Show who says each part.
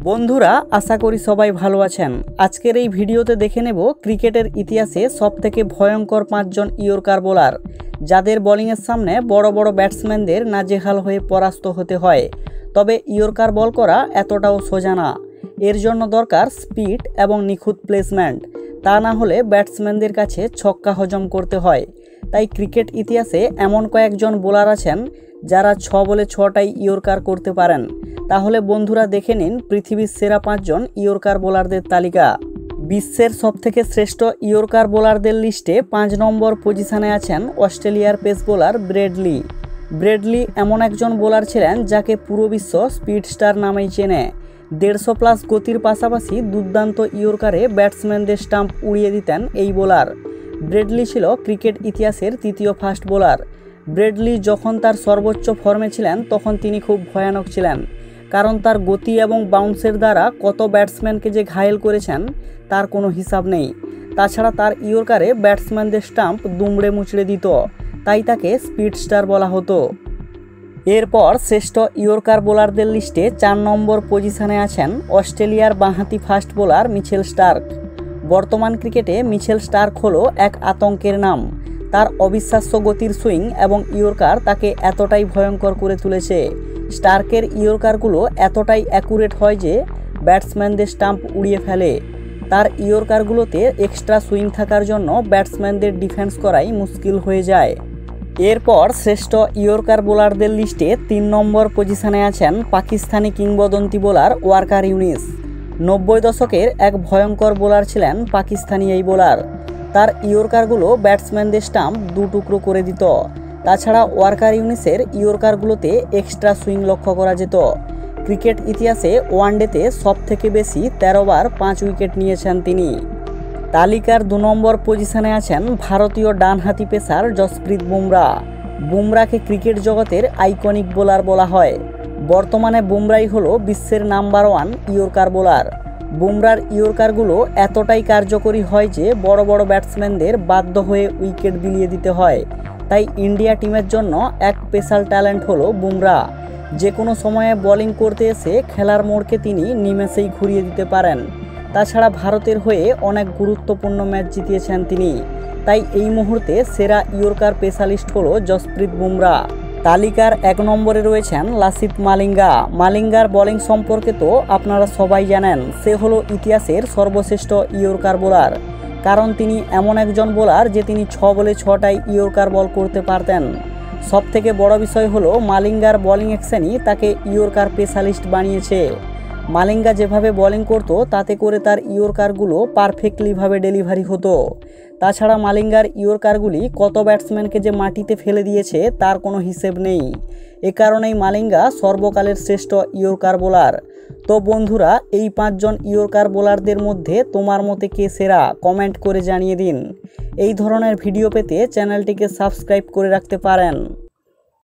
Speaker 1: বন্ধুরা আশা করি সবাই ভালো আছেন। আজকের এই ভিডিওতে দেখে নেব ক্রিকেটের ইতিহাসে সবথেকে ভয়ঙ্কর 5 জন ইয়র্কার বোলার যাদের বোলিংয়ের সামনে বড় বড় ব্যাটসম্যানদের নাজেহাল হয়ে পরাস্ত হতে হয়। তবে ইয়র্কার বল করা এতটাও সোজা না, এর জন্য দরকার স্পিড এবং নিখুঁত প্লেসমেন্ট। তা না হলে ব্যাটসম্যানদের কাছে ছক্কা হজম করতে হয়। তাই ক্রিকেট ইতিহাসে এমন কয়েকজন বোলার আছেন যারা 6 বলে 6টাই ইয়র্কার করতে পারেন। তাহলে বন্ধুরা দেখে নিন পৃথিবীর সেরা 5 জন ইয়র্কার বোলারদের তালিকা। বিশ্বের সবথেকে শ্রেষ্ঠ ইয়র্কার বোলারদের লিস্টে 5 নম্বর পজিশনে আছেন অস্ট্রেলিয়ার পেস বোলার ব্রেড লি এমন একজন বোলার ছিলেন যাকে পুরো বিশ্ব স্পিড স্টার নামেই চেনে। 150+ গতির পাশাপাশি দুর্দান্ত ইয়র্কারে ব্যাটসম্যানদের স্টাম্প উড়িয়ে দিতেন এই বোলার। ব্রেড লি ছিল ক্রিকেট ইতিহাসের তৃতীয় ফাস্ট বোলার। ব্রেড লি যখন তার সর্বোচ্চ ফর্মে ছিলেন তখন তিনি খুব ভয়ানক ছিলেন, কারণ তার গতি এবং বাউন্সের দ্বারা কত ব্যাটসম্যানকে যে ঘায়েল করেছেন তার কোনো হিসাব নেই। তাছাড়া তার ইয়র্কারে ব্যাটসম্যানদের স্টাম্প দুমড়ে মুচড়ে দিত, তাই তাকে স্পিড স্টার বলা হতো। এরপর শ্রেষ্ঠ ইয়র্কার বোলারদের লিস্টে 4 নম্বর পজিশনে আছেন অস্ট্রেলিয়ার বাঁহাতি ফাস্ট বোলার মিচেল স্টার্ক। বর্তমান ক্রিকেটে মিচেল স্টার্ক হলো এক আতঙ্কের নাম। তার অবিশ্বাস্য গতির সুইং এবং ইয়র্কার তাকে এতটাই ভয়ঙ্কর করে তুলেছে। স্টার্কের ইয়র্কারগুলো এতটাই অ্যাকুরেট হয় যে ব্যাটসম্যানদের স্টাম্প উড়িয়ে ফেলে। তার ইয়র্কারগুলোতে এক্সট্রা সুইং থাকার জন্য ব্যাটসম্যানদের ডিফেন্স করাই মুশকিল হয়ে যায়। এরপর শ্রেষ্ঠ ইয়র্কার বোলারদের লিস্টে 3 নম্বর পজিশনে আছেন পাকিস্তানি কিংবদন্তি বোলার ওয়াকার ইউনিস। 90 দশকের এক ভয়ঙ্কর বোলার ছিলেন পাকিস্তানি এই বোলার। তার ইয়র্কারগুলো ব্যাটসম্যানদের স্টাম্প 2 টুকরো করে দিত। তাছাড়া ওয়াকার ইউনিসের ইয়র্কারগুলোতে এক্সট্রা সুইং লক্ষ্য করা যেত। ক্রিকেট ইতিহাসে ওয়ানডেতে সবথেকে বেশি 13 বার 5 উইকেট নিয়েছেন তিনি। তালিকার 2 নম্বর পজিশনে আছেন ভারতীয় ডানহাতি পেসার জসপ্রীত বুমরাকে ক্রিকেট জগতের আইকনিক বোলার বলা হয়। বর্তমানে বুমরাই হলো বিশ্বের নাম্বার 1 ইয়র্কার বোলার। বুমরার ইয়র্কারগুলো এতটাই কার্যকরী হয় যে বড় বড় ব্যাটসম্যানদের বাধ্য হয়ে উইকেট বিলিয়ে দিতে হয়। তাই ইন্ডিয়া টিমের জন্য এক স্পেশাল ট্যালেন্ট হলো বুমরা। যে কোনো সময়ে বোলিং করতে এসে খেলার মোড়কে তিনি নিমেষেই ঘুরিয়ে দিতে পারেন। তাছাড়া ভারতের হয়ে অনেক গুরুত্বপূর্ণ ম্যাচ জিতিয়েছেন তিনি। তাই এই মুহূর্তে সেরা ইয়র্কার স্পেশালিস্ট হলো জসপ্রীত বুমরা। তালিকার 1 নম্বরে রয়েছেন লাসিথ মালিঙ্গার বোলিং সম্পর্কে তো আপনারা সবাই জানেন। সে হলো ইতিহাসের সর্বশ্রেষ্ঠ ইয়র্কার বোলার, কারণ তিনি এমন একজন বোলার যে তিনি 6 বলে 6টাই ইয়র্কার বল করতে পারতেন। সবথেকে বড় বিষয় হলো মালিঙ্গার বোলিং অ্যাকশনই তাকে ইয়র্কার স্পেশালিস্ট বানিয়েছে। মালিঙ্গা যেভাবে বোলিং করতো তাতে করে তার ইয়র্কারগুলো পারফেক্টলিভাবে ডেলিভারি হতো। তাছাড়া মালিঙ্গার ইয়র্কারগুলি কত ব্যাটসম্যানকে যে মাটিতে ফেলে দিয়েছে তার কোনো হিসেব নেই। এ কারণেই মালিঙ্গা সর্বকালের শ্রেষ্ঠ ইয়র্কার বোলার। তো বন্ধুরা, এই 5 জন ইয়র্কার বোলারদের মধ্যে তোমার মতে কে সেরা কমেন্ট করে জানিয়ে দিন। এই ধরনের ভিডিও পেতে চ্যানেলটিকে সাবস্ক্রাইব করে রাখতে পারেন।